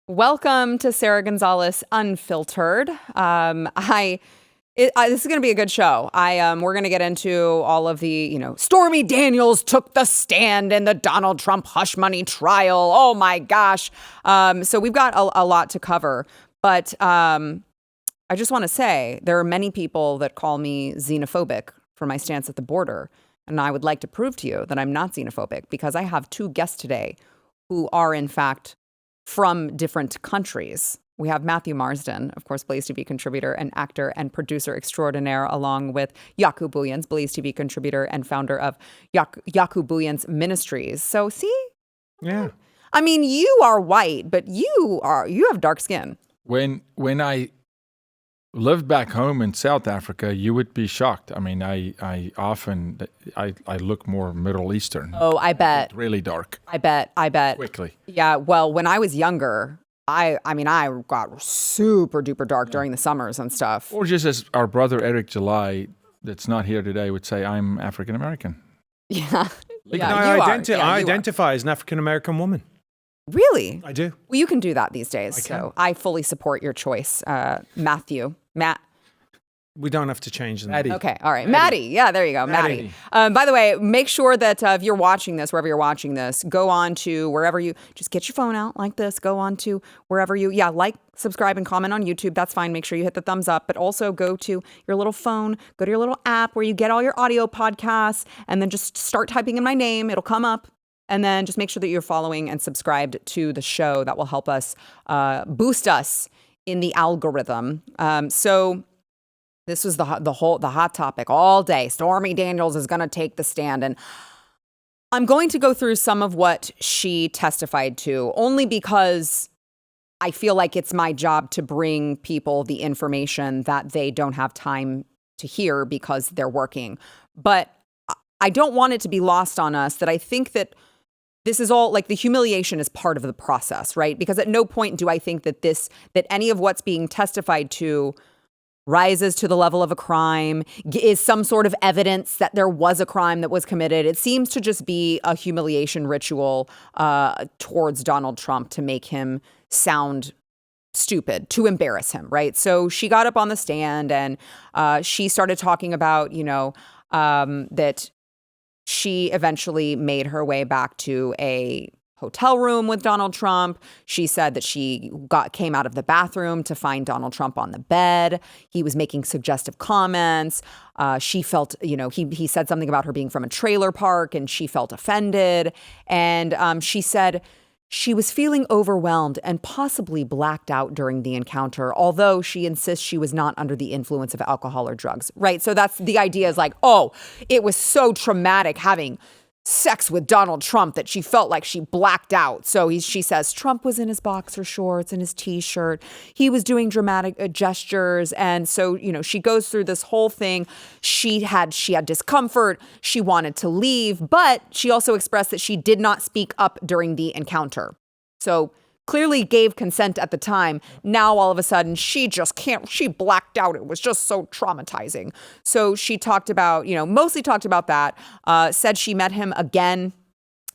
Welcome to Sara Gonzales Unfiltered. This is going to be a good show. We're going to get into all of the, Stormy Daniels took the stand in the Donald Trump hush money trial. Oh my gosh. So we've got a lot to cover, but I just want to say there are many people that call me xenophobic for my stance at the border. And I would like to prove to you that I'm not xenophobic because I have two guests today who are in fact from different countries. We have Matthew Marsden, of course, Blaze TV contributor and actor and producer extraordinaire, along with Jaco Booyens, Blaze TV contributor and founder of Jaco Booyens Ministries. So see? Yeah. I mean, you are white, but you have dark skin. When I lived back home in South Africa, you would be shocked. I mean, I often look more Middle Eastern. Oh, I bet. Really dark. I bet. Quickly. Yeah, well, when I was younger, I got super duper dark during the summers and stuff. Or just as our brother Eric July, that's not here today, would say, I'm African American. Yeah. I identify as an African American woman. Really? I do. Well, you can do that these days. So I fully support your choice, Matthew. Matt. We don't have to change them. Maddie. Okay. All right. Maddie. Yeah, there you go. Maddie. By the way, make sure that if you're watching this, wherever you're watching this, go on to wherever you just get your phone out like this. Go on to wherever like, subscribe, and comment on YouTube. That's fine. Make sure you hit the thumbs up, but also go to your little phone, go to your little app where you get all your audio podcasts, and then just start typing in my name. It'll come up. And then just make sure that you're following and subscribed to the show. That will help us boost us in the algorithm. So this was the hot topic all day. Stormy Daniels is going to take the stand. And I'm going to go through some of what she testified to, only because I feel like it's my job to bring people the information that they don't have time to hear because they're working. But I don't want it to be lost on us that I think that this is all like the humiliation is part of the process, right? Because at no point do I think that any of what's being testified to rises to the level of a crime, is some sort of evidence that there was a crime that was committed. It seems to just be a humiliation ritual towards Donald Trump to make him sound stupid, to embarrass him, right? So she got up on the stand and she started talking about, that she eventually made her way back to a hotel room with Donald Trump. She said that she came out of the bathroom to find Donald Trump on the bed. He was making suggestive comments. She felt, he said something about her being from a trailer park and she felt offended. And she said she was feeling overwhelmed and possibly blacked out during the encounter, although she insists she was not under the influence of alcohol or drugs, right? So that's the idea is like, oh, it was so traumatic having sex with Donald Trump that she felt like she blacked out. So she says Trump was in his boxer shorts and his T-shirt. He was doing dramatic gestures. And so, she goes through this whole thing. She had discomfort. She wanted to leave, but she also expressed that she did not speak up during the encounter. So clearly gave consent at the time. Now, all of a sudden, she just can't, she blacked out. It was just so traumatizing. So she talked about, mostly talked about that, said she met him again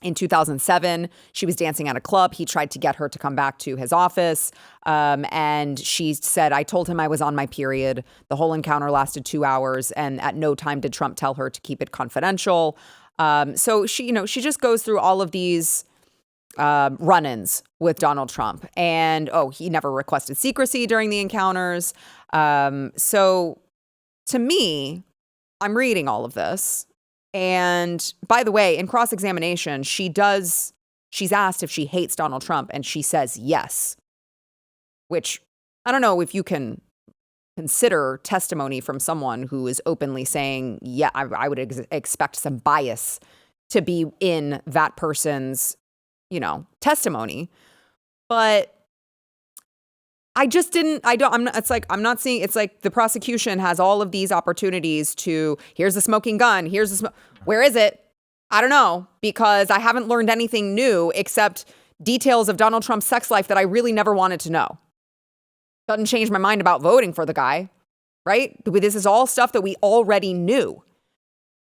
in 2007. She was dancing at a club. He tried to get her to come back to his office. And she said, I told him I was on my period. The whole encounter lasted 2 hours. And at no time did Trump tell her to keep it confidential. So she just goes through all of these run-ins with Donald Trump. And, he never requested secrecy during the encounters. So to me, I'm reading all of this. And by the way, in cross-examination, she's asked if she hates Donald Trump, and she says yes, which I don't know if you can consider testimony from someone who is openly saying, yeah, I would expect some bias to be in that person's testimony. But I'm not seeing, it's like the prosecution has all of these opportunities to, here's the smoking gun, where is it? I don't know, because I haven't learned anything new except details of Donald Trump's sex life that I really never wanted to know. Doesn't change my mind about voting for the guy, right? This is all stuff that we already knew.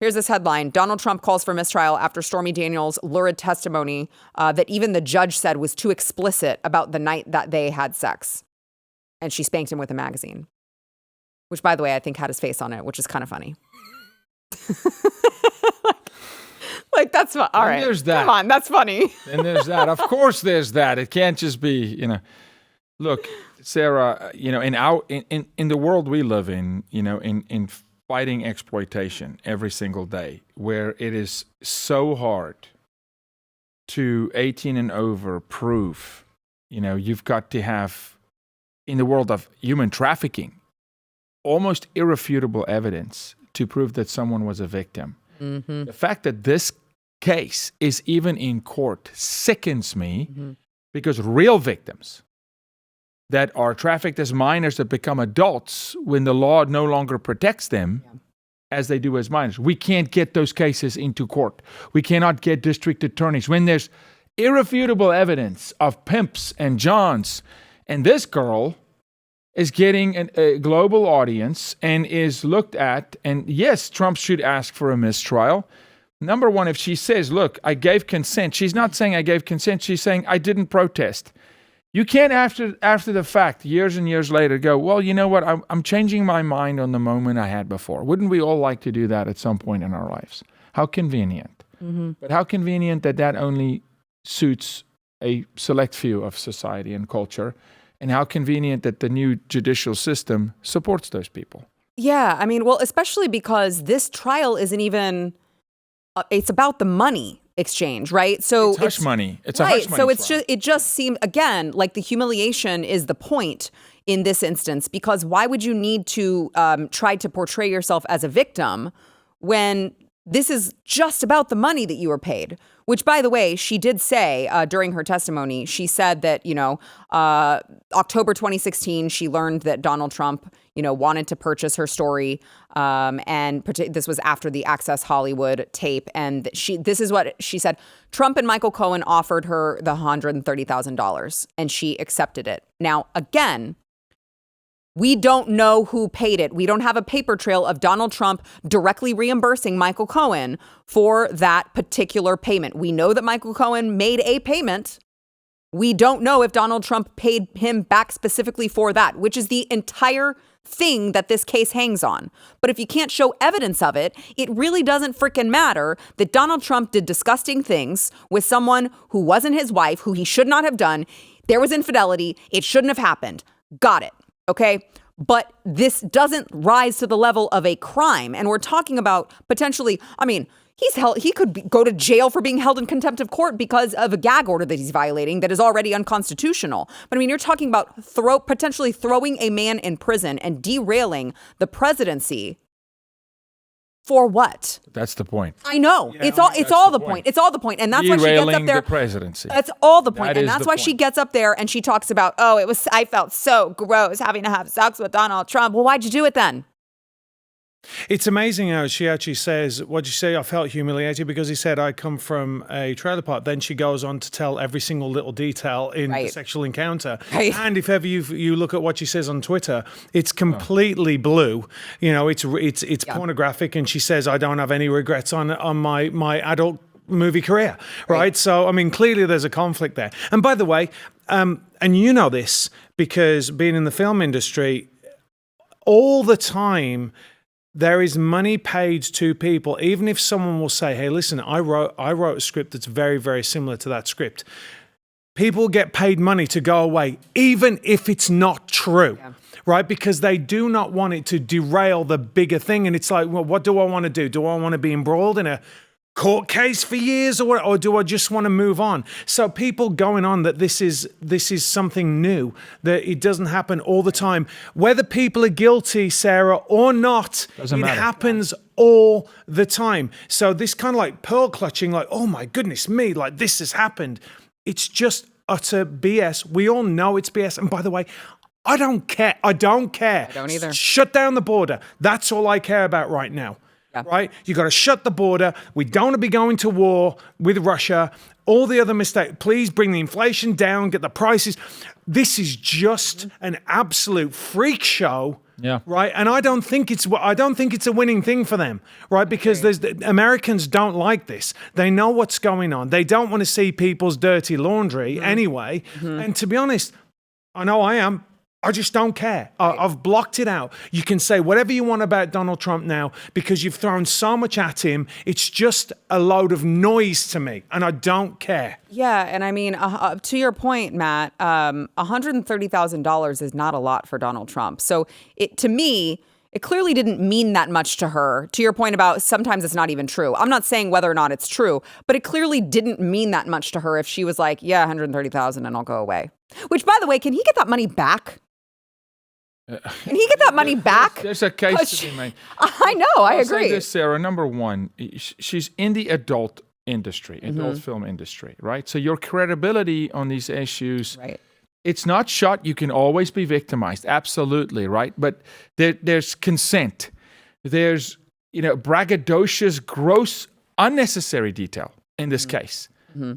Here's this headline. Donald Trump calls for mistrial after Stormy Daniels' lurid testimony that even the judge said was too explicit about the night that they had sex. And she spanked him with a magazine, which, by the way, I think had his face on it, which is kind of funny. like that's all right. There's that. Come on, that's funny. And there's that. Of course, there's that. It can't just be, Look, Sarah, in the world we live in, in fighting exploitation every single day, where it is so hard to 18 and over prove, you've got to have, in the world of human trafficking, almost irrefutable evidence to prove that someone was a victim. Mm-hmm. The fact that this case is even in court sickens me because real victims that are trafficked as minors that become adults when the law no longer protects them as they do as minors. We can't get those cases into court. We cannot get district attorneys. When there's irrefutable evidence of pimps and johns, and this girl is getting a global audience and is looked at, and yes, Trump should ask for a mistrial. Number one, if she says, look, I gave consent, she's not saying I gave consent, she's saying I didn't protest. You can't, after the fact, years and years later, go, well, you know what, I'm changing my mind on the moment I had before. Wouldn't we all like to do that at some point in our lives? How convenient. Mm-hmm. But how convenient that only suits a select few of society and culture, and how convenient that the new judicial system supports those people. Yeah, I mean, well, especially because this trial isn't even, it's about the money exchange, right? So it's hush money. It's a right. hush money. So it's just, it just seemed, again, like the humiliation is the point in this instance, because why would you need to try to portray yourself as a victim when this is just about the money that you were paid? Which, by the way, she did say during her testimony, she said that, October 2016, she learned that Donald Trump, wanted to purchase her story. And this was after the Access Hollywood tape. And this is what she said. Trump and Michael Cohen offered her the $130,000 and she accepted it. Now, again, we don't know who paid it. We don't have a paper trail of Donald Trump directly reimbursing Michael Cohen for that particular payment. We know that Michael Cohen made a payment. We don't know if Donald Trump paid him back specifically for that, which is the entire thing that this case hangs on. But if you can't show evidence of it, it really doesn't freaking matter that Donald Trump did disgusting things with someone who wasn't his wife, who he should not have done. There was infidelity. It shouldn't have happened. Got it. Okay, but this doesn't rise to the level of a crime. And we're talking about potentially, he could go to jail for being held in contempt of court because of a gag order that he's violating that is already unconstitutional. But you're talking about potentially throwing a man in prison and derailing the presidency. For what? That's the point. I know. Yeah, it's all the point. It's all the point. And that's why she gets up there. The presidency. That's all the point. And that's why she gets up there and she talks about, I felt so gross having to have sex with Donald Trump. Well, why'd you do it then? It's amazing how she actually says, what'd you say? I felt humiliated because he said I come from a trailer park. Then she goes on to tell every single little detail in the sexual encounter. Right. And if ever you look at what she says on Twitter, it's completely blue. It's pornographic. And she says, I don't have any regrets on my adult movie career. Right. So, clearly there's a conflict there. And by the way, and you know this because being in the film industry, all the time, there is money paid to people, even if someone will say, hey, listen, I wrote a script that's very, very similar to that script. People get paid money to go away, even if it's not true, right? Because they do not want it to derail the bigger thing. And it's like, well, what do I want to do? Do I want to be embroiled in a court case for years or do I just want to move on? So people going on that this is something new, that it doesn't happen all the time. Whether people are guilty, Sarah, or not, it happens all the time. So this kind of like pearl clutching, like, oh my goodness me, like this has happened. It's just utter BS. We all know it's BS. And by the way, I don't care. I don't either. Shut down the border. That's all I care about right now. Yeah. Right? You got to shut the border. We don't want to be going to war with Russia. all the other mistakes. Please bring the inflation down, get the prices. This is just an absolute freak show. Yeah. Right. And I don't think it's a winning thing for them. Right. Because Americans don't like this. They know what's going on. They don't want to see people's dirty laundry anyway. And to be honest, I know I am. I just don't care. I've blocked it out. You can say whatever you want about Donald Trump now because you've thrown so much at him. It's just a load of noise to me, and I don't care. Yeah, and I mean, to your point, Matt, $130,000 is not a lot for Donald Trump. So to me, it clearly didn't mean that much to her. To your point about sometimes it's not even true. I'm not saying whether or not it's true, but it clearly didn't mean that much to her if she was like, yeah, $130,000 and I'll go away. Which, by the way, can he get that money back? Can he get that money back? There's a case to be made. I know, I agree. I'll say this, Sarah. Number one, she's in the adult industry, adult film industry, right? So your credibility on these issues, right. It's not shot. You can always be victimized, absolutely, right? But there's consent. There's braggadocious, gross, unnecessary detail in this case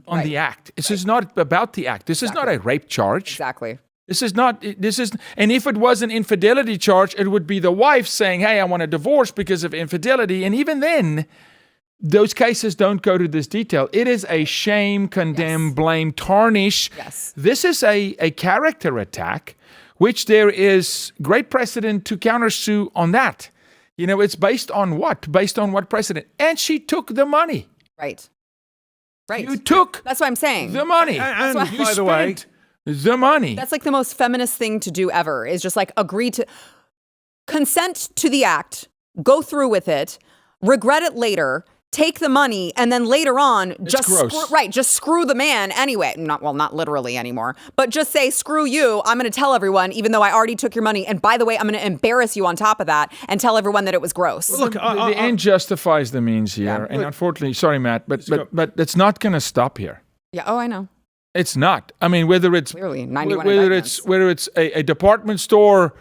on the act. This is not about the act. This is not a rape charge. Exactly. And if it was an infidelity charge, it would be the wife saying, hey, I want a divorce because of infidelity. And even then, those cases don't go to this detail. It is a shame, condemn, blame, tarnish. Yes. This is a character attack, which there is great precedent to countersue on that. It's based on what? Based on what precedent? And she took the money. Right. You took That's what I'm saying. the money. And you by the way, the money. That's like the most feminist thing to do ever, is just like agree to consent to the act, go through with it, regret it later, take the money, and then later on just screw the man anyway. Not literally anymore, but just say, screw you, I'm going to tell everyone, even though I already took your money. And by the way, I'm going to embarrass you on top of that and tell everyone that it was gross. Well, look, the end justifies the means here. Yeah. And unfortunately, sorry, Matt, but it's not going to stop here. Yeah. Oh, I know. It's not. I mean, whether it's clearly 91 whether it's a department store,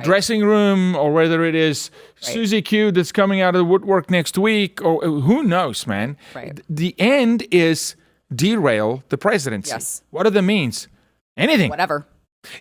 dressing room, or whether it is Susie Q that's coming out of the woodwork next week, or who knows, man. Right. The end is derail the presidency. Yes. What are the means? Anything. Whatever.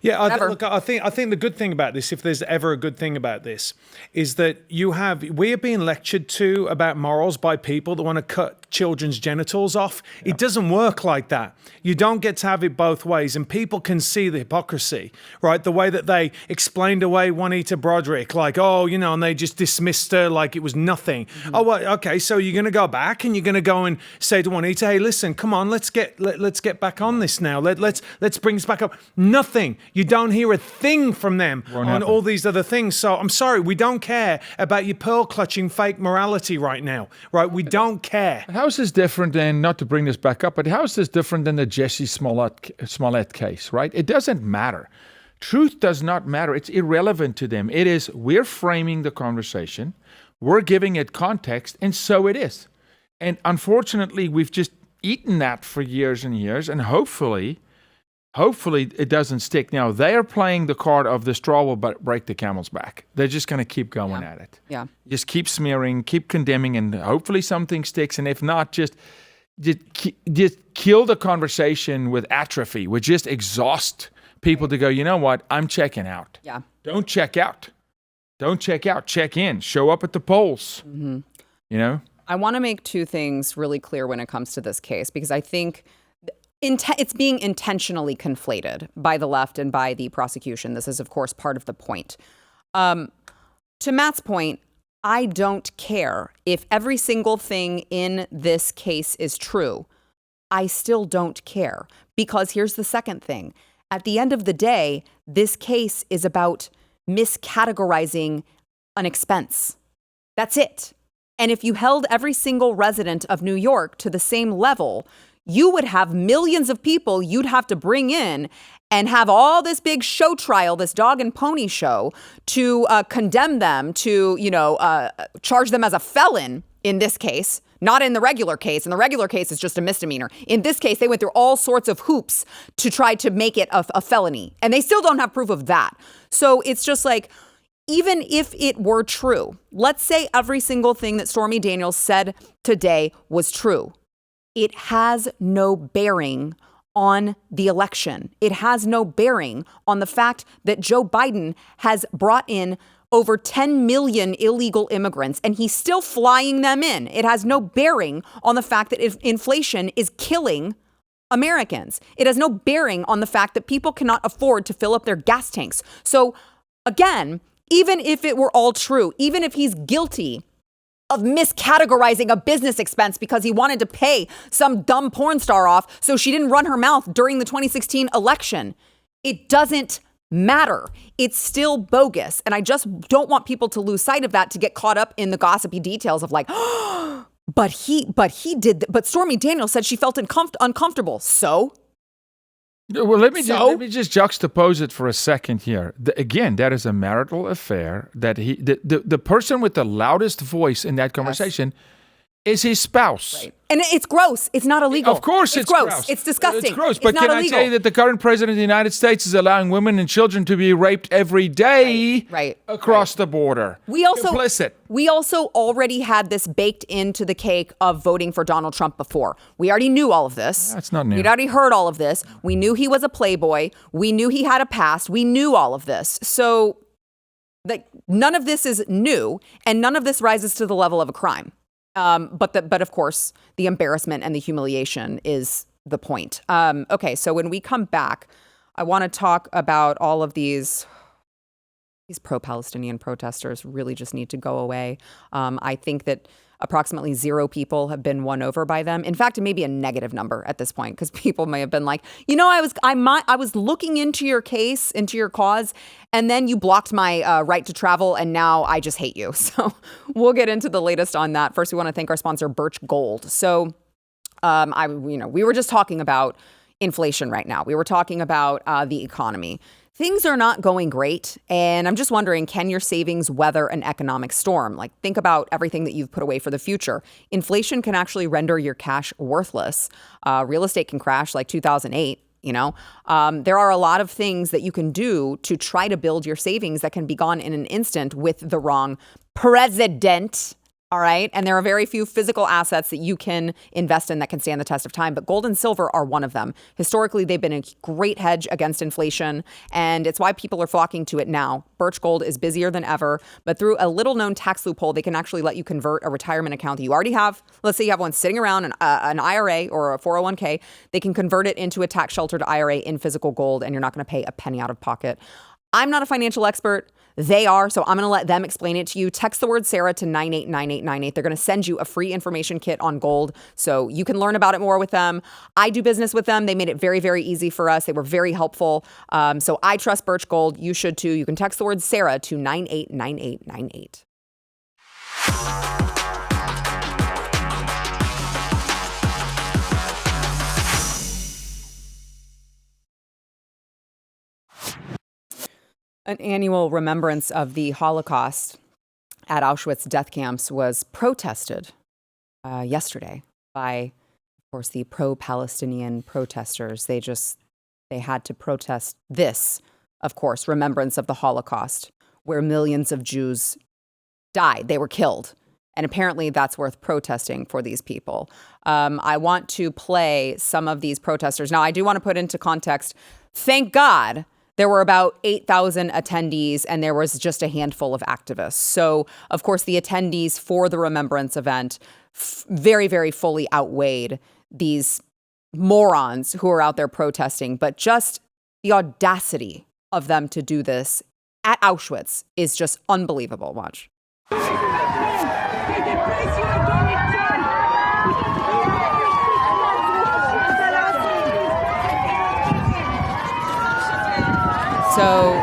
Yeah, I think the good thing about this, if there's ever a good thing about this, is that we are being lectured to about morals by people that want to cut children's genitals off. Yeah. It doesn't work like that. You don't get to have it both ways, and people can see the hypocrisy, right? The way that they explained away Juanita Broderick, like, and they just dismissed her like it was nothing. Oh, well, okay, so you're going to go back and you're going to go and say to Juanita, hey, listen, come on, let's get back on this now. Let's bring this back up. Nothing. You don't hear a thing from them on all these other things. So I'm sorry, we don't care about your pearl-clutching fake morality right now, right? We don't care. How is this different than, not to bring this back up, but how is this different than the Jussie Smollett case, right? It doesn't matter. Truth does not matter. It's irrelevant to them. It is, we're framing the conversation, we're giving it context, and so it is. And unfortunately, we've just eaten that for years and years, and hopefully it doesn't stick. Now, they are playing the card of the straw will break the camel's back. They're just going to keep going at it. Yeah. Just keep smearing, keep condemning, and hopefully something sticks. And if not, just kill the conversation with atrophy, with just exhaust people to go, you know what, I'm checking out. Yeah. Don't check out. Don't check out. Check in. Show up at the polls. Mm-hmm. I want to make two things really clear when it comes to this case, because I think it's being intentionally conflated by the left and by the prosecution. This is, of course, part of the point. To Matt's point, I don't care if every single thing in this case is true. I still don't care, because here's the second thing. At the end of the day, this case is about miscategorizing an expense. That's it. And if you held every single resident of New York to the same level, you would have millions of people you'd have to bring in and have all this big show trial, this dog and pony show, to condemn them, to, charge them as a felon in this case, not in the regular case. In the regular case, it's just a misdemeanor. In this case, they went through all sorts of hoops to try to make it a felony. And they still don't have proof of that. So it's just like, even if it were true, let's say every single thing that Stormy Daniels said today was true. it has no bearing on the election. It has no bearing on the fact that Joe Biden has brought in over 10 million illegal immigrants, and he's still flying them in. It has no bearing on the fact that inflation is killing Americans. It has no bearing on the fact that people cannot afford to fill up their gas tanks. So again, even if it were all true, even if he's guilty of miscategorizing a business expense because he wanted to pay some dumb porn star off so she didn't run her mouth during the 2016 election, it doesn't matter. It's still bogus. And I just don't want people to lose sight of that, to get caught up in the gossipy details of like, but Stormy Daniels said she felt uncomfortable. So? Well, let me just juxtapose it for a second here. Again, that is a marital affair that the person with the loudest voice in that conversation is his spouse. Right. And it's gross. It's not illegal. Of course it's gross. It's disgusting. It's gross. But can I tell you that the current president of the United States is allowing women and children to be raped every day across the border? Complicit. We also already had this baked into the cake of voting for Donald Trump before. We already knew all of this. That's not new. We'd already heard all of this. We knew he was a playboy. We knew he had a past. We knew all of this. So none of this is new, and none of this rises to the level of a crime. But of course, the embarrassment and the humiliation is the point. Okay, so when we come back, I want to talk about all of these pro-Palestinian protesters really just need to go away. I think that approximately 0 people have been won over by them. In fact, it may be a negative number at this point, because people may have been like, I was looking into your case, into your cause, and then you blocked my right to travel, and now I just hate you. So we'll get into the latest on that. First, we want to thank our sponsor, Birch Gold. So we were just talking about inflation right now. We were talking about the economy. Things are not going great, and I'm just wondering, can your savings weather an economic storm? Like, think about everything that you've put away for the future. Inflation can actually render your cash worthless. Real estate can crash like 2008. There are a lot of things that you can do to try to build your savings that can be gone in an instant with the wrong president. All right. And there are very few physical assets that you can invest in that can stand the test of time. But gold and silver are one of them. Historically, they've been a great hedge against inflation. And it's why people are flocking to it now. Birch Gold is busier than ever. But through a little known tax loophole, they can actually let you convert a retirement account that you already have. Let's say you have one sitting around, an IRA or a 401k. They can convert it into a tax sheltered IRA in physical gold, and you're not going to pay a penny out of pocket. I'm not a financial expert. They are, so I'm going to let them explain it to you. Text the word Sara to 989898. They're going to send you a free information kit on gold, so you can learn about it more with them. I do business with them. They made it very, very easy for us. They were very helpful. So I trust Birch Gold. You should too. You can text the word Sara to 989898. An annual remembrance of the Holocaust at Auschwitz death camps was protested yesterday by, of course, the pro-Palestinian protesters. They had to protest this, of course, remembrance of the Holocaust, where millions of Jews died. They were killed. And apparently that's worth protesting for these people. I want to play some of these protesters. Now, I do want to put into context, thank God, there were about 8,000 attendees, and there was just a handful of activists. So, of course, the attendees for the remembrance event very, very fully outweighed these morons who are out there protesting. But just the audacity of them to do this at Auschwitz is just unbelievable. Watch. So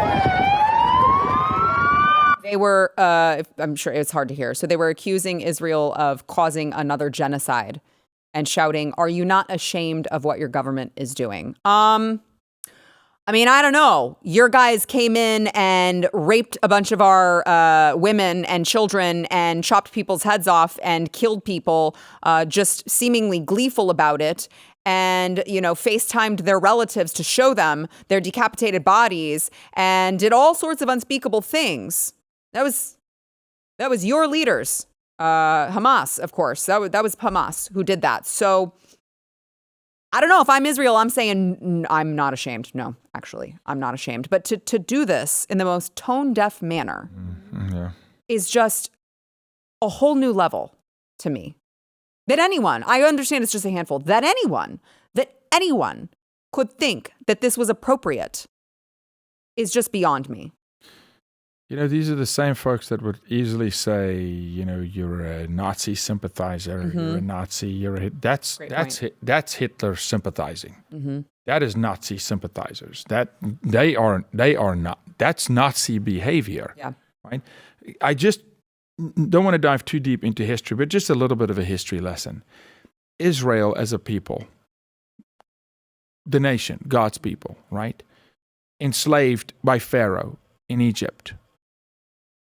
they were, I'm sure it's hard to hear. So they were accusing Israel of causing another genocide and shouting, "Are you not ashamed of what your government is doing?" I don't know. Your guys came in and raped a bunch of our women and children and chopped people's heads off and killed people, just seemingly gleeful about it. And, FaceTimed their relatives to show them their decapitated bodies and did all sorts of unspeakable things. That was your leaders. Hamas, of course. That was Hamas who did that. So I don't know. If I'm Israel, I'm saying I'm not ashamed. No, actually, I'm not ashamed. But to do this in the most tone-deaf manner is just a whole new level to me. That anyone, I understand it's just a handful, that anyone could think that this was appropriate is just beyond me. These are the same folks that would easily say, you're a Nazi sympathizer, you're a Nazi, that's Hitler sympathizing. Mm-hmm. That is Nazi sympathizers. That they are not. That's Nazi behavior. Yeah. Right. I just don't want to dive too deep into history, but just a little bit of a history lesson. Israel as a people, the nation, God's people, right? Enslaved by Pharaoh in Egypt.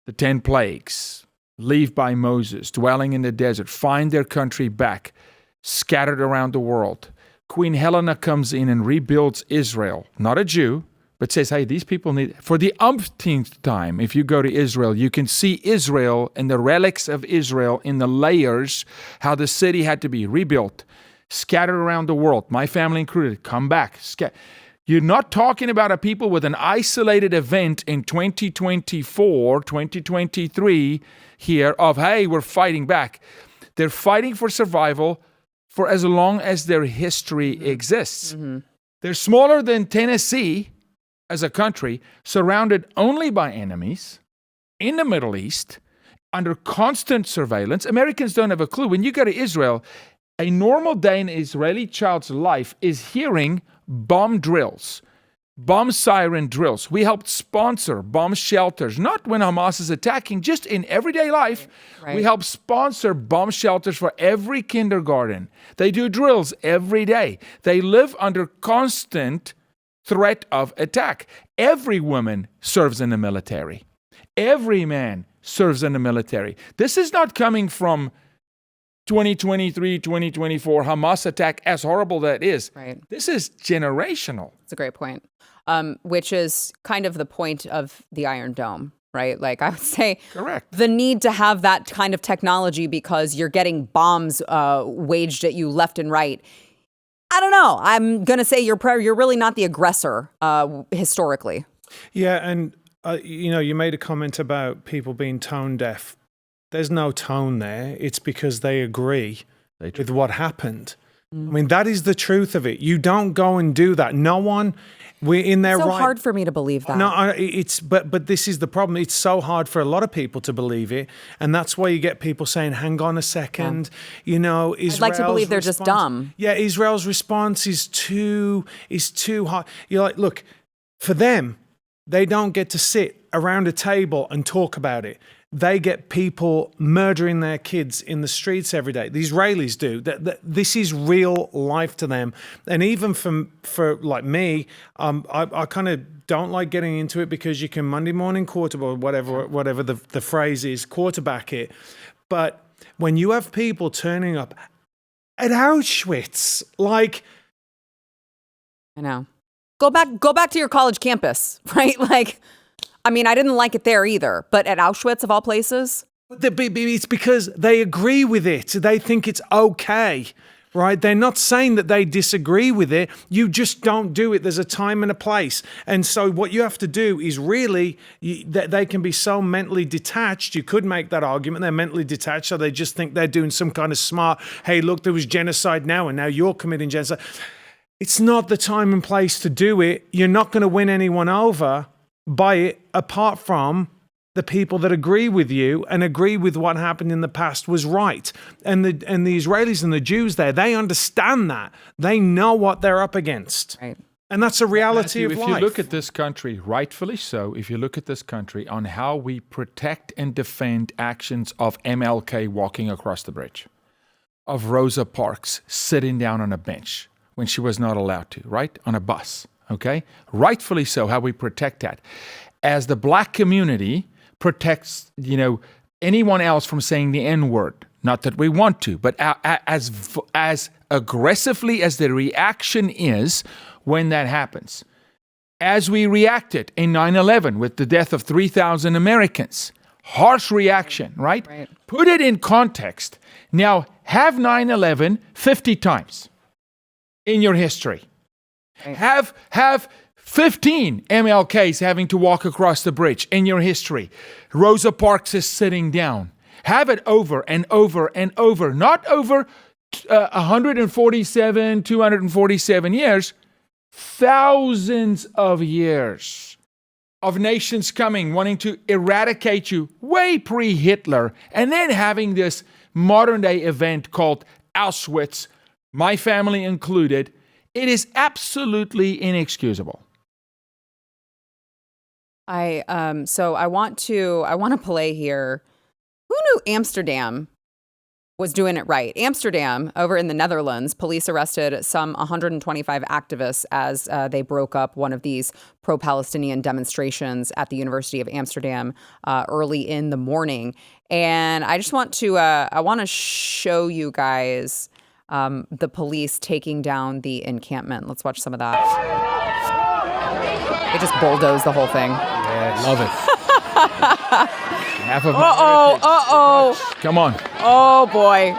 The 10 plagues, leave by Moses, dwelling in the desert, find their country back, scattered around the world. Queen Helena comes in and rebuilds Israel, not a Jew, but says, hey, these people need, for the umpteenth time, if you go to Israel, you can see Israel and the relics of Israel in the layers, how the city had to be rebuilt, scattered around the world, my family included, come back. You're not talking about a people with an isolated event in 2024, 2023 here of, hey, we're fighting back. They're fighting for survival for as long as their history exists. Mm-hmm. They're smaller than Tennessee as a country, surrounded only by enemies in the Middle East, under constant surveillance. Americans don't have a clue. When you go to Israel, a normal day in an Israeli child's life is hearing bomb drills, bomb siren drills. We helped sponsor bomb shelters, not when Hamas is attacking, just in everyday life. Right. We help sponsor bomb shelters for every kindergarten. They do drills every day. They live under constant threat of attack. Every woman serves in the military. Every man serves in the military. This is not coming from 2023, 2024 Hamas attack, as horrible that is. Right. This is generational. It's a great point, which is kind of the point of the Iron Dome, right? Like I would say, correct. The need to have that kind of technology because you're getting bombs waged at you left and right. I don't know. I'm going to say you're really not the aggressor historically. Yeah, and you made a comment about people being tone deaf. There's no tone there. It's because they agree with what happened. I mean, that is the truth of it. You don't go and do that. No one, we're in their right. It's so hard for me to believe that. No, but this is the problem. It's so hard for a lot of people to believe it, and that's why you get people saying, "Hang on a second, Israel's I'd like to believe they're just dumb. Yeah, Israel's response is too hard. You're like, look, for them, they don't get to sit around a table and talk about it. They get people murdering their kids in the streets every day. The Israelis do. This is real life to them. And even for like me, I kind of don't like getting into it because you can Monday morning quarterback, whatever the phrase is, quarterback it. But when you have people turning up at Auschwitz, like, I know. Go back to your college campus, right? Like, I mean, I didn't like it there either, but at Auschwitz, of all places? It's because they agree with it. They think it's okay, right? They're not saying that they disagree with it. You just don't do it. There's a time and a place. And so what you have to do is really, they can be so mentally detached. You could make that argument. They're mentally detached, so they just think they're doing some kind of smart, hey, look, there was genocide now, and now you're committing genocide. It's not the time and place to do it. You're not going to win anyone over by it, apart from the people that agree with you and agree with what happened in the past was right. And the Israelis and the Jews there, they understand that. They know what they're up against. Right. And that's a reality of life. If you look at this country, rightfully so, if you look at this country on how we protect and defend actions of MLK walking across the bridge, of Rosa Parks sitting down on a bench when she was not allowed to, right? On a bus. Okay? Rightfully so, how we protect that. As the black community protects, anyone else from saying the N-word. Not that we want to, but as aggressively as the reaction is when that happens. As we reacted in 9/11 with the death of 3,000 Americans. Harsh reaction, right? Put it in context. Now, have 9/11 50 times. in your history. Right. Have 15 MLKs having to walk across the bridge in your history. Rosa Parks is sitting down. Have it over and over and over. Not over 147, 247 years. Thousands of years of nations coming, wanting to eradicate you way pre-Hitler, and then having this modern-day event called Auschwitz, my family included. It is absolutely inexcusable. So I want to play here. Who knew Amsterdam was doing it right? Amsterdam, over in the Netherlands, police arrested some 125 activists as they broke up one of these pro-Palestinian demonstrations at the University of Amsterdam early in the morning. And I just want to show you guys the police taking down the encampment. Let's watch some of that. They just bulldoze the whole thing. Yeah, love it. Half of Come on. Oh, boy.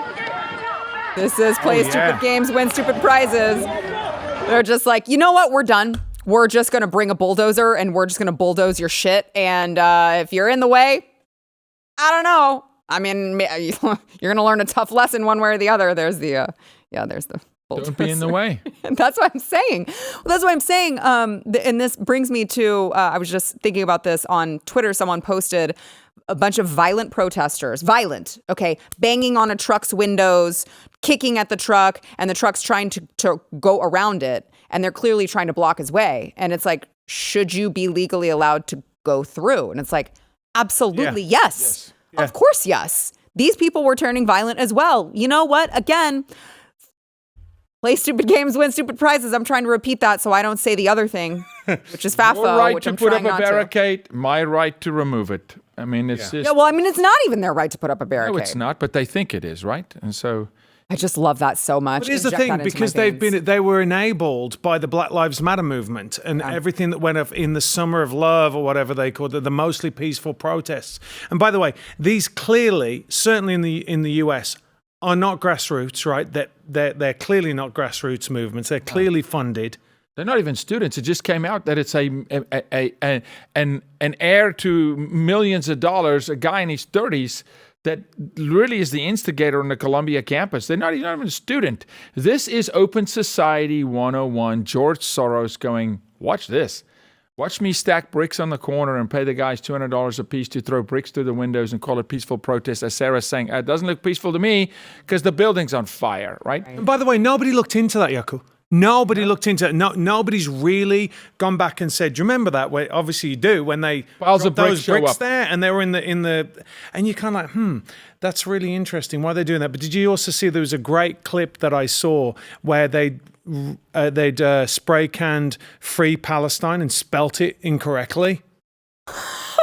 This is play stupid games, win stupid prizes. They're just like, you know what? We're done. We're just going to bring a bulldozer and we're just going to bulldoze your shit. And if you're in the way, I don't know. I mean, you're going to learn a tough lesson one way or the other. There's the bulldozer. Don't be in the way. That's what I'm saying. Well, that's what I'm saying. And this brings me to, I was just thinking about this on Twitter. Someone posted a bunch of violent protesters, banging on a truck's windows, kicking at the truck, and the truck's trying to go around it. And they're clearly trying to block his way. And it's like, should you be legally allowed to go through? And it's like, absolutely, yes. Yeah. Of course, yes. These people were turning violent as well. You know what? Again, play stupid games, win stupid prizes. I'm trying to repeat that so I don't say the other thing, which is FAFO, Your right which to I'm put trying up a not barricade, my right to remove it. I mean, it's just... Yeah, well, I mean, it's not even their right to put up a barricade. No, it's not, but they think it is, right? And so... I just love that so much. But here's the thing, because they were enabled by the Black Lives Matter movement and everything that went up in the Summer of Love or whatever they called it, the mostly peaceful protests. And by the way, these clearly, certainly in the US, are not grassroots, right? They're clearly not grassroots movements. They're clearly funded. They're not even students. It just came out that it's an heir to millions of dollars, a guy in his 30s, that really is the instigator on the Columbia campus. They're not even a student. This is Open Society 101. George Soros going, watch this. Watch me stack bricks on the corner and pay the guys $200 a piece to throw bricks through the windows and call it peaceful protest. As Sarah's saying, it doesn't look peaceful to me because the building's on fire, right? And by the way, nobody looked into that, Yaku. Nobody looked into it. Nobody's really gone back and said, do you remember that? Well, obviously you do, when they piles of those bricks up there and they were in the and you're kind of like, that's really interesting. Why are they doing that? But did you also see there was a great clip that I saw where they'd spray canned Free Palestine and spelt it incorrectly?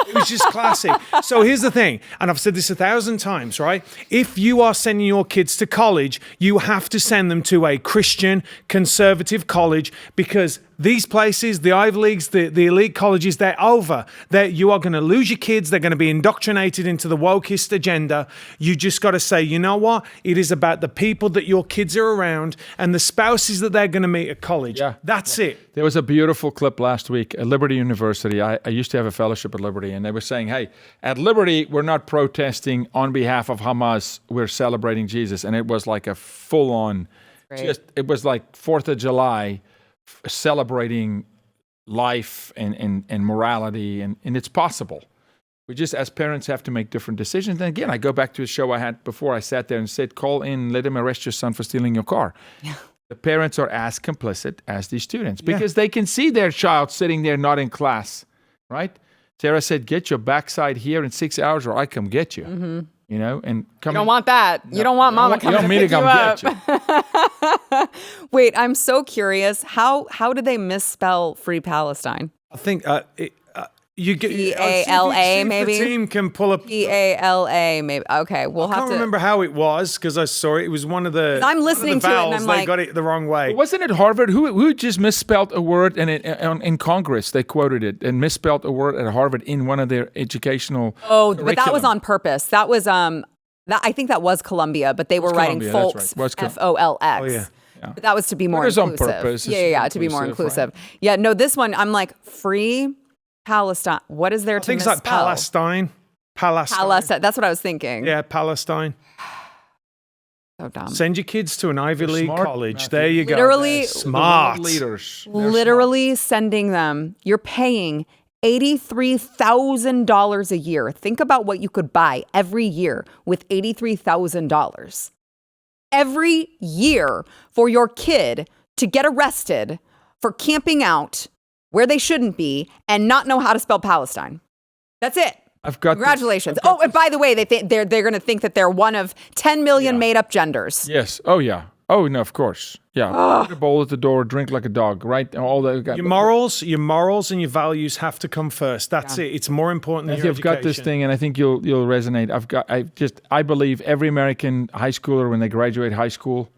It was just classic. So here's the thing, and I've said this 1,000 times, right? If you are sending your kids to college, you have to send them to a Christian conservative college, because these places, the Ivy Leagues, the elite colleges, they're over. You are going to lose your kids. They're going to be indoctrinated into the wokeist agenda. You just got to say, you know what? It is about the people that your kids are around and the spouses that they're going to meet at college. Yeah. That's it. There was a beautiful clip last week at Liberty University. I used to have a fellowship at Liberty, and they were saying, hey, at Liberty, we're not protesting on behalf of Hamas. We're celebrating Jesus. And it was like a full-on, it was like 4th of July, celebrating life and morality, and it's possible. We just, as parents, have to make different decisions. And again, I go back to a show I had before. I sat there and said, call in, let him arrest your son for stealing your car. Yeah. The parents are as complicit as the students because they can see their child sitting there not in class, right? Sarah said, get your backside here in 6 hours or I come get you. Mm-hmm. You know, and you don't want that. No, you don't want mama coming to pick you up. Get you. Wait, I'm so curious. How did they misspell Free Palestine? I think you get P-A-L-A maybe. The team can pull up P-A-L-A maybe. Okay, we'll have to. I can't remember how it was because I saw it. It was one of the. I'm listening to it and I'm like, they got it the wrong way. Wasn't it Harvard who just misspelled a word and in Congress they quoted it and misspelled a word at Harvard in one of their educational. But that was on purpose. That was I think that was Columbia, but they were writing Folks, Folx. Oh yeah. But that was to be more inclusive. On purpose. Yeah, to be more inclusive. Right? Yeah, no, this one, I'm like, free Palestine. What is there to misspell? Things like Palestine. That's what I was thinking. Yeah, Palestine. So dumb. Send your kids to an Ivy League college. Matthew. There you go. Literally, smart leaders. Literally sending them. You're paying $83,000 a year. Think about what you could buy every year with $83,000. Every year for your kid to get arrested for camping out where they shouldn't be and not know how to spell Palestine. That's it. Congratulations. And by the way, they're going to think that they're one of 10 million made up genders. Yes. Oh, yeah. Oh, no, of course. Yeah. Put a bowl at the door, drink like a dog, right? All that. Your morals and your values have to come first. That's it. It's more important than your education. I've got this thing, and I think you'll resonate. I believe every American high schooler, when they graduate high school,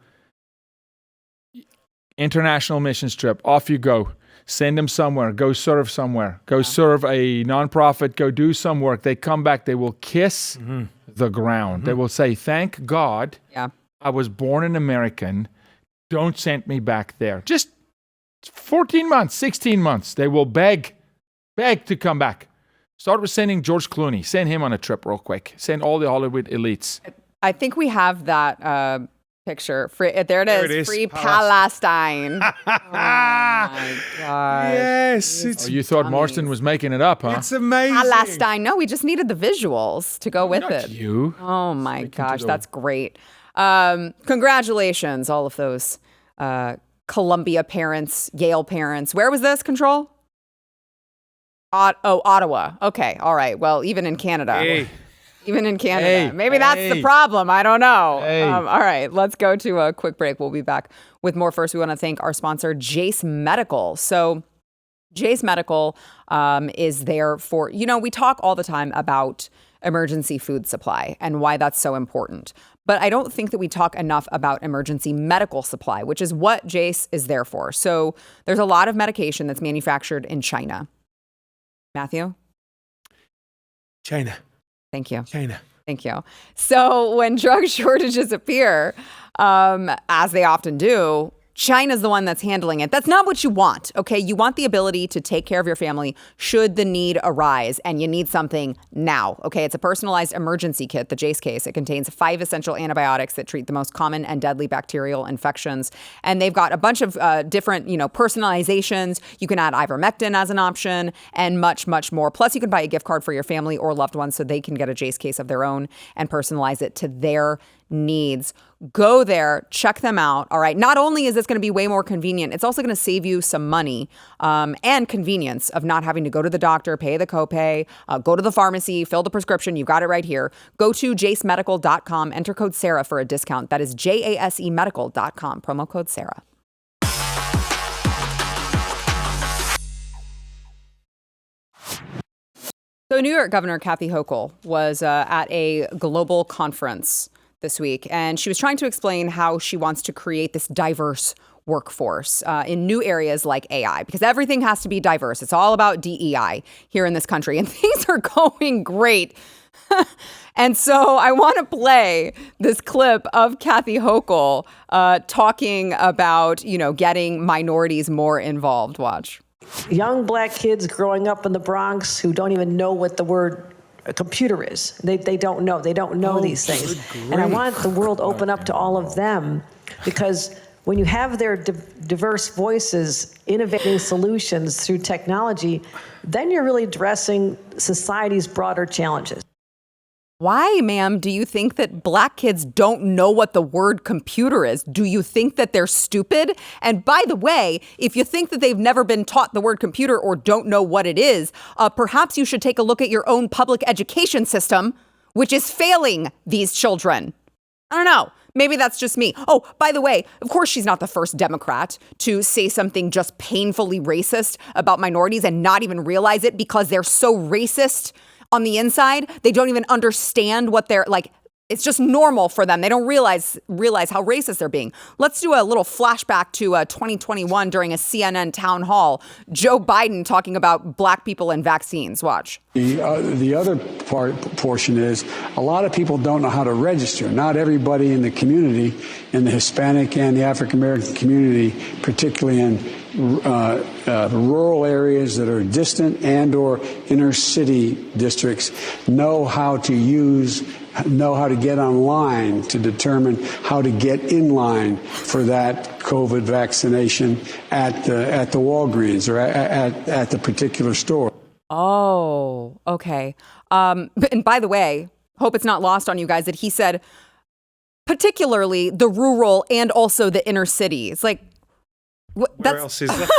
international missions trip, off you go. Send them somewhere. Go serve somewhere. Go serve a nonprofit. Go do some work. They come back. They will kiss the ground. They will say, thank God I was born an American. Don't send me back there. Just 14 months, 16 months. They will beg to come back. Start with sending George Clooney. Send him on a trip real quick. Send all the Hollywood elites. I think we have that picture. There it is. Free Palestine. Oh my gosh. Yes. You thought Marston was making it up, huh? It's amazing. Palestine. No, we just needed the visuals to go with it. You. Oh my gosh, that's great. Congratulations, all of those Columbia parents, Yale parents. Where was this, Control? Ottawa. Okay, all right. Well, even in Canada. Even in Canada. Maybe that's the problem. I don't know. All right, let's go to a quick break. We'll be back with more. First, we want to thank our sponsor, Jase Medical. So Jase Medical is there for, we talk all the time about emergency food supply and why that's so important. But I don't think that we talk enough about emergency medical supply, which is what Jase is there for. So there's a lot of medication that's manufactured in China. Matthew? China. Thank you. China. Thank you. So when drug shortages appear, as they often do, China's the one that's handling it. That's not what you want, okay? You want the ability to take care of your family should the need arise, and you need something now, okay? It's a personalized emergency kit, the Jase case. It contains 5 essential antibiotics that treat the most common and deadly bacterial infections. And they've got a bunch of different, personalizations. You can add ivermectin as an option and much, much more. Plus, you can buy a gift card for your family or loved ones so they can get a Jase case of their own and personalize it to their needs. Go there, check them out. All right. Not only is this going to be way more convenient, it's also going to save you some money and convenience of not having to go to the doctor, pay the copay, go to the pharmacy, fill the prescription. You've got it right here. Go to jasemedical.com, enter code Sarah for a discount. That is JASEmedical.com, promo code Sarah. So New York Governor Kathy Hochul was at a global conference this week, and she was trying to explain how she wants to create this diverse workforce in new areas like AI, because everything has to be diverse. It's all about DEI here in this country, and things are going great. And so I want to play this clip of Kathy Hochul talking about, getting minorities more involved. Watch. Young black kids growing up in the Bronx who don't even know what the word a computer is. They don't know. They don't know these things. And I want the world open up to all of them, because when you have their diverse voices innovating solutions through technology, then you're really addressing society's broader challenges. Why, ma'am, do you think that black kids don't know what the word computer is? Do you think that they're stupid? And by the way, if you think that they've never been taught the word computer or don't know what it is, perhaps you should take a look at your own public education system, which is failing these children. I don't know. Maybe that's just me. Oh, by the way, of course, she's not the first Democrat to say something just painfully racist about minorities and not even realize it because they're so racist on the inside. They don't even understand what they're like. It's just normal for them. They don't realize how racist they're being. Let's do a little flashback to 2021 during a CNN town hall. Joe Biden talking about black people and vaccines. Watch. The other portion is a lot of people don't know how to register. Not everybody in the community, in the Hispanic and the African American community, particularly in rural areas that are distant and or inner city districts, know how to get online to determine how to get in line for that COVID vaccination at the Walgreens or at the particular store. Oh, okay. And by the way, hope it's not lost on you guys that he said particularly the rural and also the inner city. It's like, where else is that?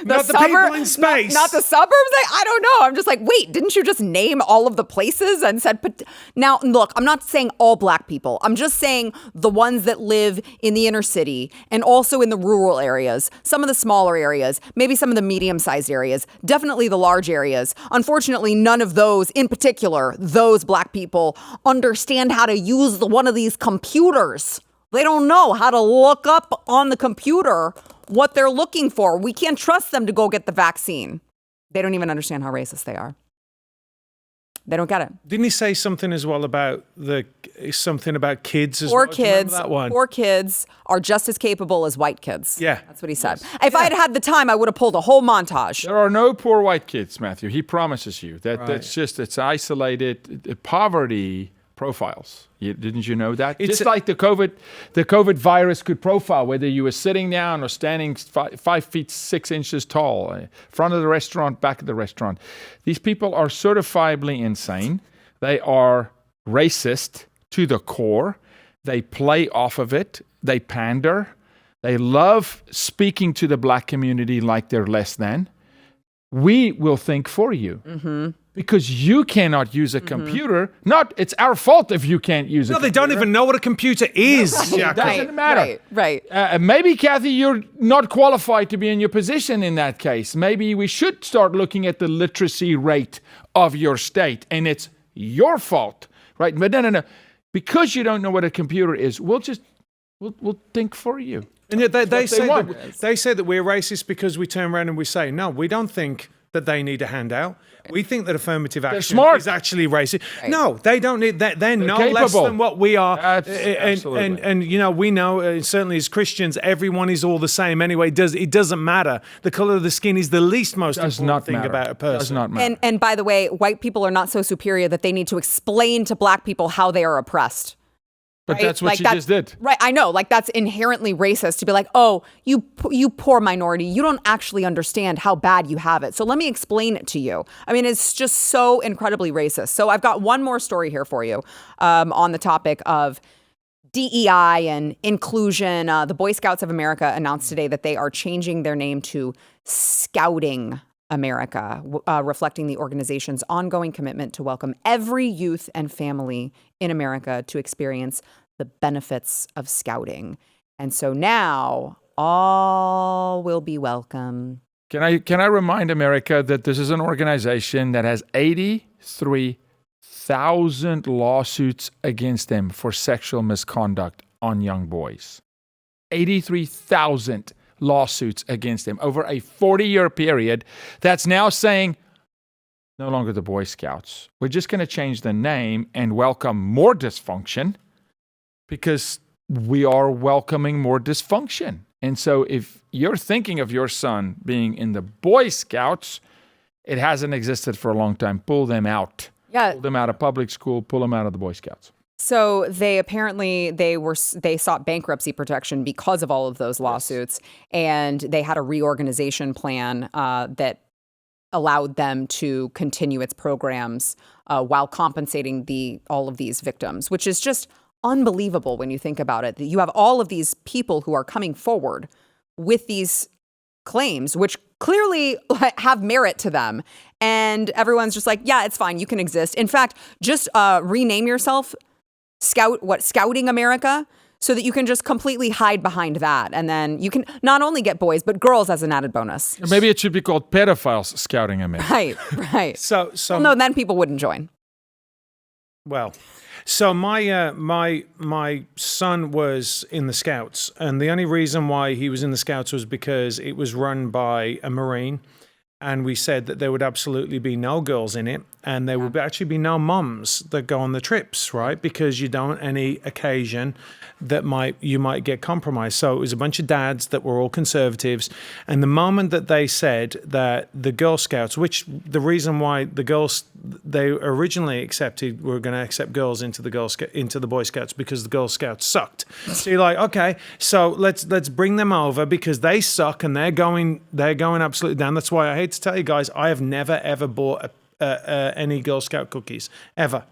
Not the people in space. Not the suburbs? I don't know. I'm just like, wait, didn't you just name all of the places and said, now, look, I'm not saying all black people. I'm just saying the ones that live in the inner city and also in the rural areas, some of the smaller areas, maybe some of the medium-sized areas, definitely the large areas. Unfortunately, none of those, in particular, those black people understand how to use one of these computers. They don't know how to look up on the computer what they're looking for. We can't trust them to go get the vaccine. They don't even understand how racist they are. They don't get it. Didn't he say something as well about something about kids as well? Poor kids are just as capable as white kids. Yeah. That's what he said. Yes. If I had had the time, I would have pulled a whole montage. There are no poor white kids, Matthew. He promises you that. Right. It's isolated poverty profiles. Didn't you know that? Just like the COVID virus could profile whether you were sitting down or standing 5 feet 6 inches tall, front of the restaurant, back of the restaurant. These people are certifiably insane. They are racist to the core. They play off of it. They pander. They love speaking to the black community like they're less than. We will think for you. Mm-hmm. Because you cannot use a computer. It's our fault if you can't use a computer. No, they don't even know what a computer is. It doesn't matter. Right. Maybe, Kathy, you're not qualified to be in your position in that case. Maybe we should start looking at the literacy rate of your state, and it's your fault, right? But no. Because you don't know what a computer is, we'll think for you. And yet they say that we're racist because we turn around and we say, no, we don't think that they need a handout. We think that affirmative action is actually racist. Right. No, they don't need that. They're no capable. Less than what we are. Absolutely. And we know, certainly as Christians, everyone is all the same anyway. It doesn't matter. The color of the skin is the least most important thing about a person. Does not matter. And by the way, white people are not so superior that they need to explain to black people how they are oppressed. But right? That's what she just did. Right, I know. That's inherently racist to be like, oh, you poor minority, you don't actually understand how bad you have it. So let me explain it to you. I mean, it's just so incredibly racist. So I've got one more story here for you on the topic of DEI and inclusion. The Boy Scouts of America announced today that they are changing their name to Scouting America, reflecting the organization's ongoing commitment to welcome every youth and family in America to experience the benefits of scouting. And so now all will be welcome. Can I remind America that this is an organization that has 83,000 lawsuits against them for sexual misconduct on young boys. 83,000 lawsuits against them over a 40-year period. That's now saying, no longer the Boy Scouts. We're just going to change the name and welcome more dysfunction because we are welcoming more dysfunction. And so if you're thinking of your son being in the Boy Scouts, it hasn't existed for a long time. Pull them out. Yeah. Pull them out of public school. Pull them out of the Boy Scouts. So they apparently they sought bankruptcy protection because of all of those lawsuits, and they had a reorganization plan that allowed them to continue its programs while compensating all of these victims, which is just unbelievable when you think about it. That you have all of these people who are coming forward with these claims, which clearly have merit to them, and everyone's just like, yeah, it's fine, you can exist. In fact, just rename yourself Scouting America, so that you can just completely hide behind that. And then you can not only get boys, but girls as an added bonus. Maybe it should be called Pedophiles Scouting America. Right. So well, no, then people wouldn't join. Well, So my son was in the Scouts, and the only reason why he was in the Scouts was because it was run by a Marine, and we said that there would absolutely be no girls in it, and there would actually be no mums that go on the trips, right? Because you don't want any occasion that you might get compromised. So it was a bunch of dads that were all conservatives, and the moment that they said that the Girl Scouts, which the reason why they originally were going to accept girls into the Boy Scouts because the Girl Scouts sucked. So you're like, okay, so let's bring them over because they suck and they're going absolutely down. That's why I hate to tell you guys, I have never ever bought any Girl Scout cookies ever.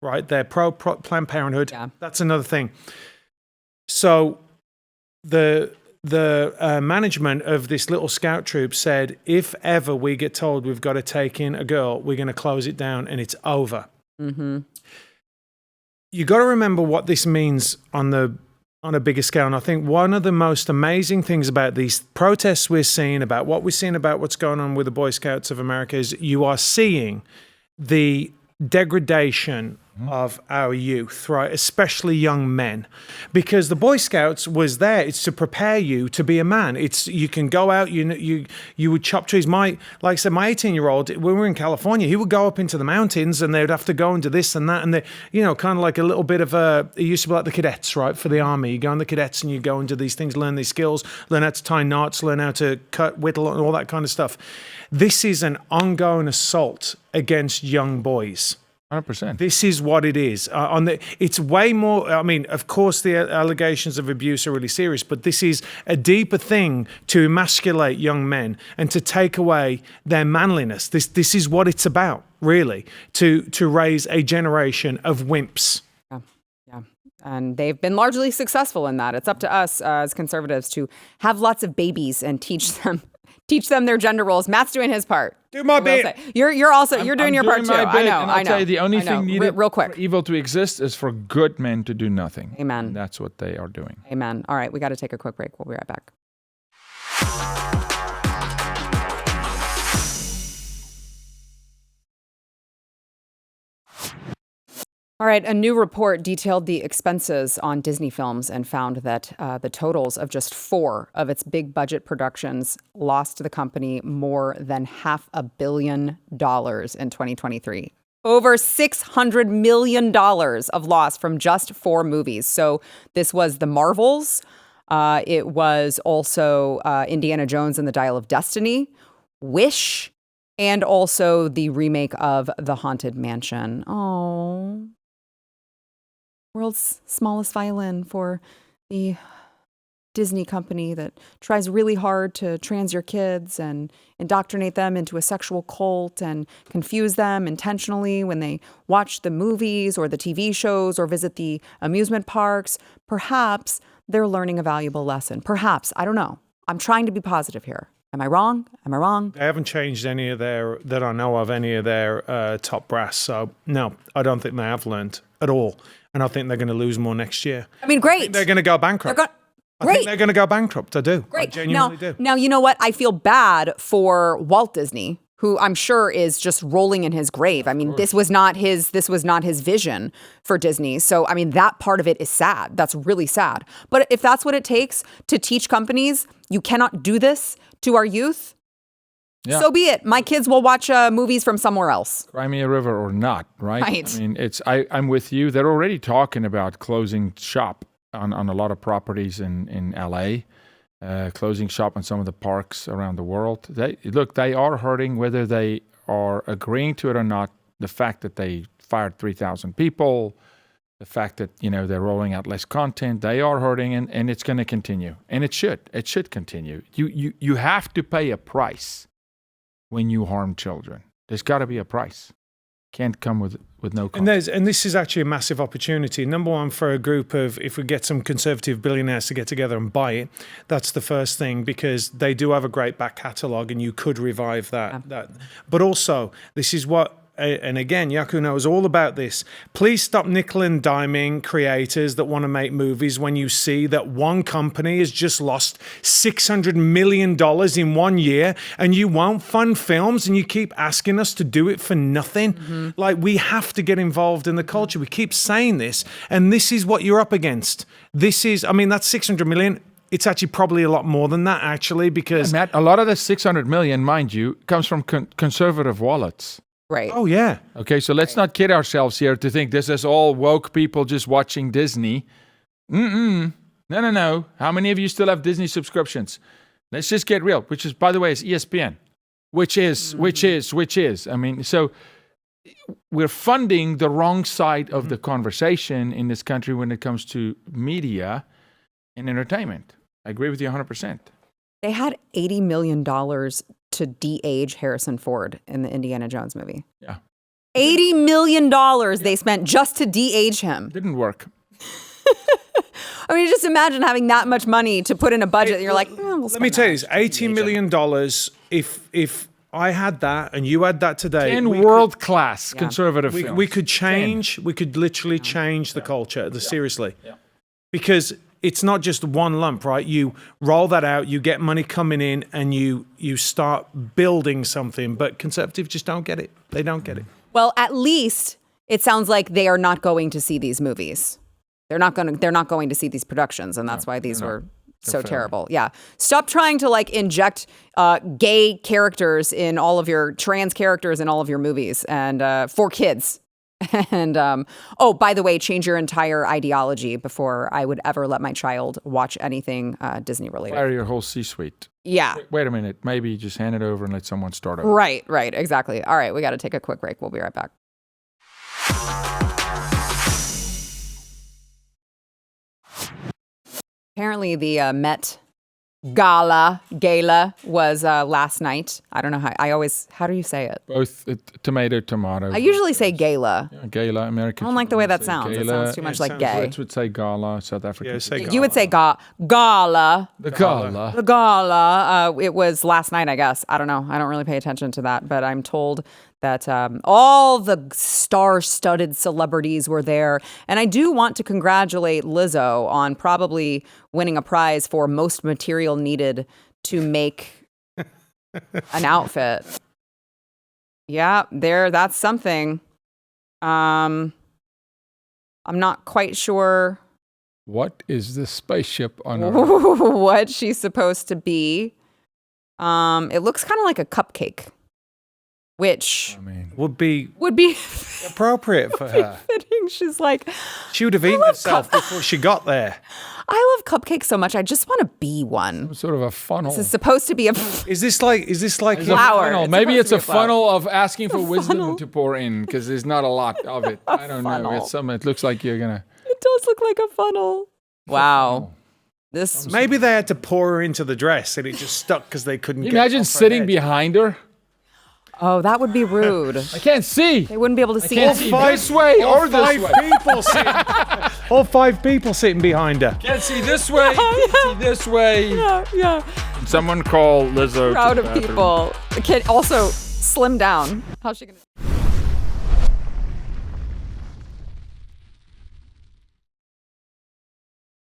Right? They're pro Planned Parenthood. Yeah. That's another thing. So the management of this little scout troop said, if ever we get told we've got to take in a girl, we're going to close it down and it's over. Mm-hmm. You got to remember what this means on a bigger scale. And I think one of the most amazing things about these protests we're seeing, about what we're seeing about what's going on with the Boy Scouts of America, is you are seeing the degradation of our youth, right? Especially young men, because the Boy Scouts was there. It's to prepare you to be a man. You can go out. You would chop trees. Like I said, my 18-year-old, when we were in California, he would go up into the mountains, and they would have to go and do this and that, and kind of like a little bit of it used to be like the cadets, right? For the army, you go in the cadets and you go and do these things, learn these skills, learn how to tie knots, learn how to cut, whittle, and all that kind of stuff. This is an ongoing assault against young boys. 100%. This is what it is. It's way more. I mean, of course, the allegations of abuse are really serious, but this is a deeper thing to emasculate young men and to take away their manliness. This is what it's about, really, to raise a generation of wimps. Yeah. And they've been largely successful in that. It's up to us as conservatives to have lots of babies and teach them their gender roles. Matt's doing his part. Do my bit. You're doing your part too. I know. I'll tell you, the only thing needed real quick for evil to exist is for good men to do nothing. Amen. And that's what they are doing. Amen. All right, we got to take a quick break. We'll be right back. All right, a new report detailed the expenses on Disney films and found that the totals of just 4 of its big budget productions lost the company more than $500 million in 2023. Over $600 million of loss from just 4 movies. So this was The Marvels. It was also Indiana Jones and the Dial of Destiny, Wish, and also the remake of The Haunted Mansion. Oh. World's smallest violin for the Disney company that tries really hard to trans your kids and indoctrinate them into a sexual cult and confuse them intentionally when they watch the movies or the TV shows or visit the amusement parks. Perhaps they're learning a valuable lesson. Perhaps. I don't know. I'm trying to be positive here. Am I wrong? They haven't changed any of that I know of, any of their top brass. So, no, I don't think they have learned at all. And I think they're going to lose more next year. I mean, great. I think they're going to go bankrupt. I think they're going to go bankrupt. I do. Great. I genuinely do. Now, you know what? I feel bad for Walt Disney, who I'm sure is just rolling in his grave. I mean, this was not his vision for Disney. So, I mean, that part of it is sad. That's really sad. But if that's what it takes to teach companies, you cannot do this to our youth, so be it. My kids will watch movies from somewhere else. Crimea River or not, right? Right. I mean, I'm with you. They're already talking about closing shop on a lot of properties in LA, closing shop on some of the parks around the world. They are hurting, whether they are agreeing to it or not. The fact that they fired 3,000 people, the fact that, they're rolling out less content, they are hurting, and it's going to continue. And it should continue. You have to pay a price when you harm children. There's got to be a price. Can't come with no cost. And this is actually a massive opportunity. Number one, for a group of, if we get some conservative billionaires to get together and buy it, that's the first thing, because they do have a great back catalogue and you could revive that. But also, this is what and again, Yaku knows all about this. Please stop nickel and diming creators that want to make movies when you see that one company has just lost $600 million in 1 year, and you won't fund films, and you keep asking us to do it for nothing. Like, we have to get involved in the culture. We keep saying this, and this is what you're up against. This is, I mean, that's 600 million. It's actually probably a lot more than that, actually, because... Matt, a lot of the 600 million, mind you, comes from conservative wallets. Right. Oh, yeah. Okay, so let's not kid ourselves here to think this is all woke people just watching Disney. No. How many of you still have Disney subscriptions? Let's just get real, which is, by the way, is ESPN. Which is. I mean, so we're funding the wrong side of the conversation in this country when it comes to media and entertainment. I agree with you 100%. They had $80 million to de-age Harrison Ford in the Indiana Jones movie. Yeah. $80 million they spent just to de-age him. Didn't work. I mean, just imagine having that much money to put in a budget. And you're like, let me tell you this, $80 million, if I had that and you had that today. 10 world-class conservative films. We could change, we could literally change the culture, seriously. Yeah. Because it's not just one lump, right? You roll that out, you get money coming in, and you start building something. But conservatives just don't get it. They don't get it. Well, at least it sounds like they are not going to see these movies. They're not going to see these productions, and that's why these were so terrible. Yeah. Stop trying to like inject gay characters in all of your trans characters in all of your movies and for kids. And, oh, by the way, change your entire ideology before I would ever let my child watch anything Disney related. Fire your whole C-suite. Yeah. Wait a minute. Maybe just hand it over and let someone start over. Right, exactly. All right, we got to take a quick break. We'll be right back. Apparently the Met Gala was last night. I don't know how do you say it? Both tomato. I usually say gala. Yeah, gala, American. I don't like the way that sounds. Gala. It sounds too much like gay. Brits would say gala, South African. Yeah, say gala. You would say gala. The gala. The gala. It was last night, I guess. I don't know. I don't really pay attention to that, but I'm told that all the star-studded celebrities were there. And I do want to congratulate Lizzo on probably winning a prize for most material needed to make an outfit. Yeah, that's something. I'm not quite sure. What is this spaceship on what she's supposed to be. It looks kind of like a cupcake. Which would be appropriate for her. Fitting. She's like, she would have eaten herself before she got there. I love cupcakes so much. I just want to be one. Some sort of a funnel. This is supposed to be a. Is this like flower? Maybe it's a funnel of asking for wisdom to pour in because there's not a lot of it. I don't know. It's something. It looks like you're gonna. It does look like a funnel. Wow. This. Maybe they had to pour her into the dress and it just stuck because they couldn't. Can you imagine sitting behind her? Oh, that would be rude. I can't see. They wouldn't be able to see. Can't see this way or this way. All 5 people sitting behind her. Can't see this way. Can't see this way. Yeah. Someone call Lizzo. Crowd of people. The kid also slim down. How's she gonna?